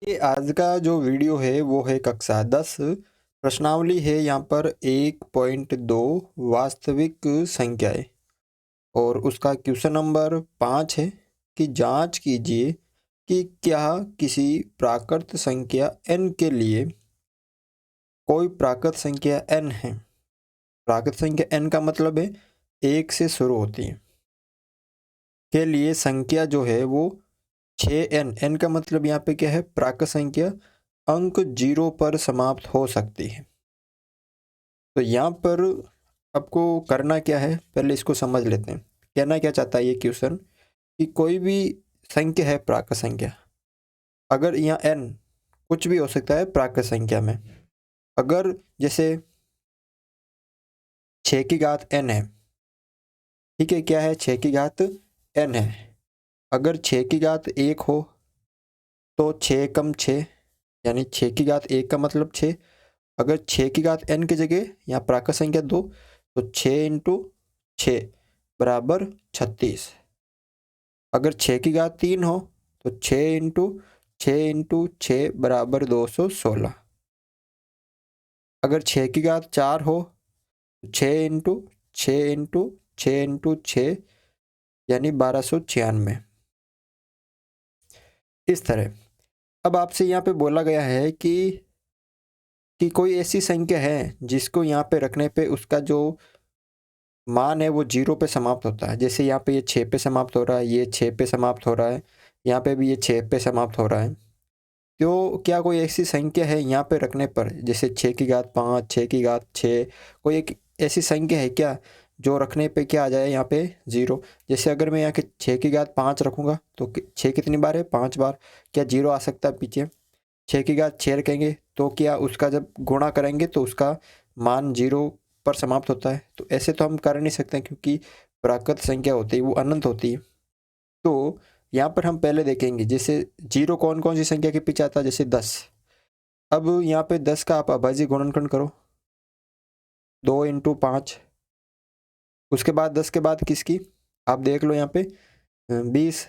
ये आज का जो वीडियो है वो है कक्षा 10। प्रश्नावली है यहाँ पर 1.2 वास्तविक संख्याएं और उसका क्वेश्चन नंबर 5 है कि जांच कीजिए कि क्या किसी प्राकृत संख्या n के लिए कोई प्राकृत संख्या n है। प्राकृत संख्या n का मतलब है 1 से शुरू होती है के लिए संख्या जो है वो 6n। n का मतलब यहाँ पे क्या है, प्राकृत संख्या अंक 0 पर समाप्त हो सकती है। तो यहाँ पर आपको करना क्या है, पहले इसको समझ लेते हैं। कहना क्या चाहता है ये क्वेश्चन कि कोई भी संख्या है प्राकृत संख्या, अगर यहाँ n कुछ भी हो सकता है प्राकृत संख्या में, अगर जैसे 6 की घात n है, ठीक है, क्या है 6 की घात n है। अगर 6 की घात 1 हो तो 6 कम 6 यानी 6 की घात 1 का मतलब 6। अगर 6 की घात n की जगह यहाँ प्राकृत संख्या 2, तो 6 इंटू 6 बराबर 36। अगर 6 की घात 3 हो तो 6 बराबर 216। अगर 6 की घात 4 हो तो 6 यानी 1296। इस तरह अब आपसे यहाँ पे बोला गया है कि कोई ऐसी संख्या है जिसको यहाँ पे रखने पे उसका जो मान है वो 0 पे समाप्त होता है। जैसे यहाँ पे ये 6 पे समाप्त हो रहा है, ये 6 पे समाप्त हो रहा है, यहाँ पे भी ये 6 पे समाप्त हो रहा है। तो क्या कोई ऐसी संख्या है यहाँ पे रखने पर, जैसे 6 की घात 5, 6 की घात 6, कोई एक ऐसी संख्या है क्या जो रखने पे क्या आ जाए यहाँ पे 0। जैसे अगर मैं यहाँ के 6 की घात 5 रखूँगा तो 6 कितनी बार है, 5 बार। क्या 0 आ सकता है पीछे? 6 की घात 6 रखेंगे तो क्या उसका जब गुणा करेंगे तो उसका मान 0 पर समाप्त होता है। तो ऐसे तो हम कर नहीं सकते क्योंकि प्राकृत संख्या होती है वो अनंत होती है। तो यहाँ पर हम पहले देखेंगे जैसे 0 कौन कौन सी संख्या के पीछे आता है, जैसे 10। अब यहाँ पे 10 का आप अभाज्य गुणनखंड करो, 2 इंटू 5। उसके बाद 10 के बाद किसकी आप देख लो, यहाँ पे 20।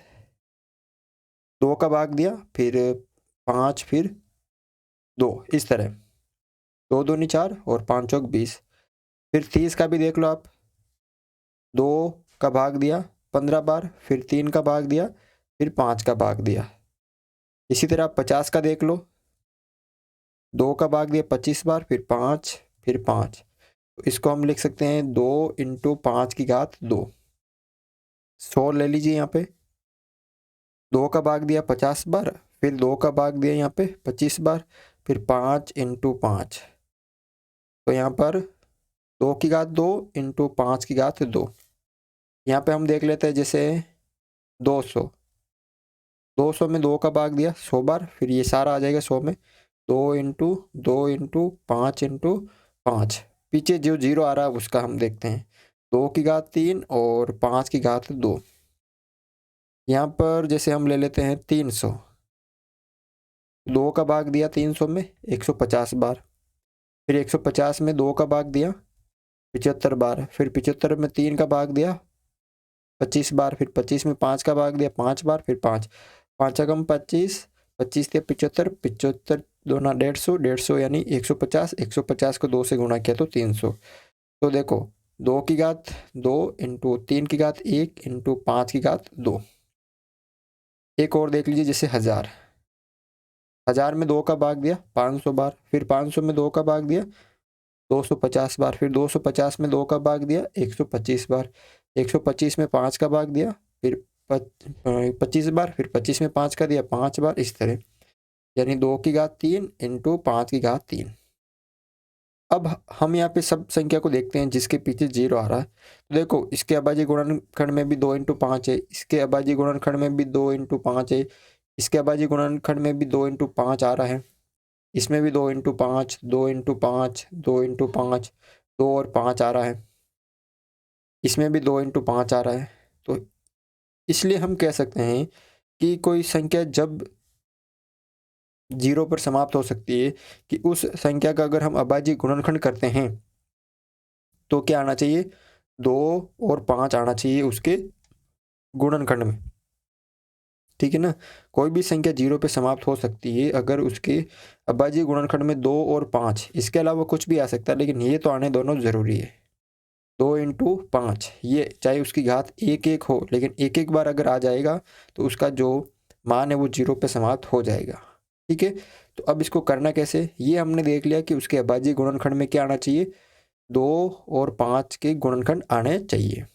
2 का भाग दिया, फिर 5, फिर 2, इस तरह 2 दूनी 4 और 5 चौक 20। फिर 30 का भी देख लो आप, 2 का भाग दिया 15 बार, फिर 3 का भाग दिया, फिर 5 का भाग दिया। इसी तरह 50 का देख लो, 2 का भाग दिया 25 बार, फिर 5, फिर 5। तो इसको हम लिख सकते हैं 2 इंटू 5 की घात 2। 100 ले लीजिए यहाँ पे, 2 का भाग दिया 50 बार, फिर 2 का भाग दिया यहाँ पे 25 बार, फिर 5 इंटू 5। तो यहाँ पर 2 की घात 2 इंटू 5 की घात 2। यहाँ पे हम देख लेते हैं जैसे 200। 200 में 2 का भाग दिया 100 बार, फिर ये सारा आ जाएगा 100 में। 2 इंटू 5 पीछे जो 0 आ रहा है उसका हम देखते हैं, 2 की घात 3 और 5 की घात 2। यहाँ पर जैसे हम ले लेते हैं 300। 2 का भाग दिया 300 में 150 बार, फिर 150 में 2 का भाग दिया 75 बार, फिर 75 में 3 का भाग दिया 25 बार, फिर 25 में 5 का भाग दिया 5 बार, फिर 5, 5 एकम 25, 25 दिया 75, 75 दोना 150, 150 यानी 150, 150 को 2 से गुणा किया तो 300। तो देखो 2 की घात 2 इंटू 3 की घात 1 इंटू 5 की घात 2। एक और देख लीजिए जैसे 1000। 1000 में 2 का भाग दिया 500 बार, फिर 500 में 2 का भाग दिया 250 बार, फिर 250 में 2 का भाग दिया 125 बार, 125 में 5 का भाग दिया, फिर 25 बार, फिर 25 में 5 का दिया 5 बार, इस तरह यानी 2 की घात 3 इंटू 5 की घात 3। अब हम यहाँ पे सब संख्या को देखते हैं जिसके पीछे 0 आ रहा है। तो देखो इसके अभाज्य गुणनखंड में भी 2 इंटू 5 है, इसके अभाज्य गुणनखंड में भी 2 इंटू 5 है, इसके अभाज्य गुणनखंड में भी 2 इंटू 5 आ रहा है, इसमें भी 2 इंटू 5, 2 इंटू 5, 2 इंटू 5, 2 और 5 आ रहा है, इसमें भी 2 इंटू 5 आ रहा है। तो इसलिए हम कह सकते हैं कि कोई संख्या जब 0 पर समाप्त हो सकती है कि उस संख्या का अगर हम अभाज्य गुणनखंड करते हैं तो क्या आना चाहिए, 2 और 5 आना चाहिए उसके गुणनखंड में। ठीक है ना। कोई भी संख्या 0 पे समाप्त हो सकती है अगर उसके अभाज्य गुणनखंड में 2 और 5, इसके अलावा कुछ भी आ सकता है, लेकिन ये तो आने दोनों ज़रूरी है। 2 इंटू 5, ये चाहे उसकी घात 1 हो, लेकिन एक बार अगर आ जाएगा तो उसका जो मान है वो 0 पे समाप्त हो जाएगा। ठीक है, तो अब इसको करना कैसे, ये हमने देख लिया कि उसके अभाज्य गुणनखंड में क्या आना चाहिए, 2 और 5 के गुणनखंड आने चाहिए।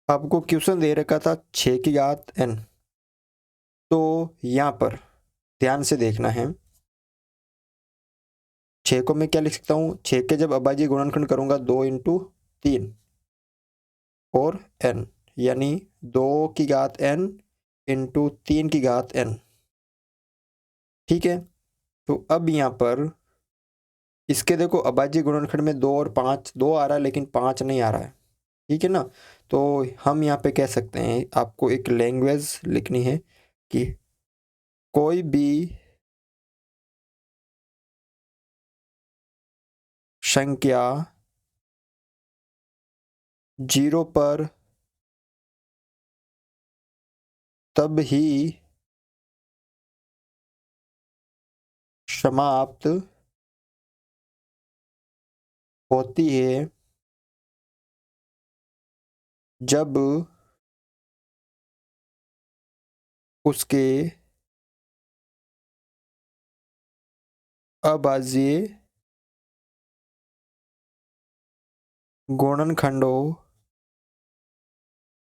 आपको क्वेश्चन दे रखा था 6 की घात n, तो यहाँ पर ध्यान से देखना है। 6 को मैं क्या लिख सकता हूँ, 6 के जब अभाज्य गुणनखंड करूँगा 2 इंटू 3 और n, यानी 2 की घात n इंटू 3 की घात n। ठीक है, तो अब यहाँ पर इसके देखो अभाज्य गुणनखंड में 2 और 5, 2 आ रहा है लेकिन 5 नहीं आ रहा है। ठीक है ना, तो हम यहाँ पे कह सकते हैं, आपको एक लैंग्वेज लिखनी है कि कोई भी संख्या 0 पर तब ही समाप्त होती है जब उसके अभाज्य गुणनखंडों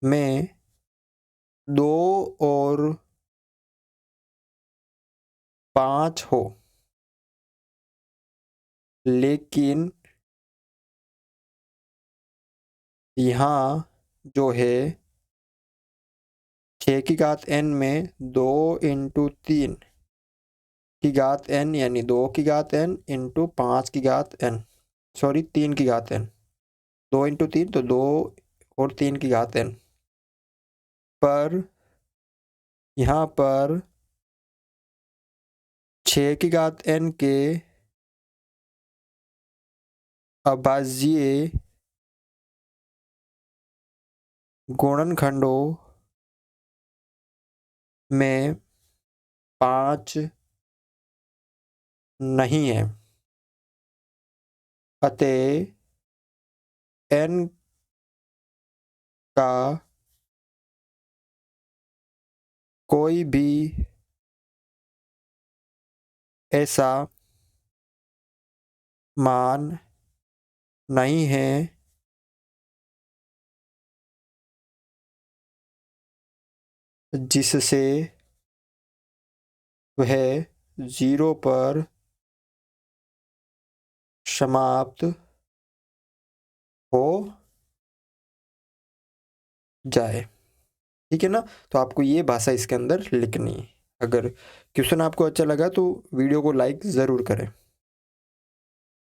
में 2 और 5 हो, लेकिन यहाँ जो है 6 की घात n में 2 इंटू 3 की घात n, यानी 2 की घात n इंटू 5 की घात n, सॉरी 3 की घात n, 2 इंटू 3 तो 2 और 3 की घात n पर यहाँ पर 6 की घात n के अभाज्य गुणनखंडों में 5 नहीं है, अतः n का कोई भी ऐसा मान नहीं है जिससे वह 0 पर समाप्त हो जाए। ठीक है ना, तो आपको ये भाषा इसके अंदर लिखनी है। अगर क्वेश्चन आपको अच्छा लगा तो वीडियो को लाइक ज़रूर करें।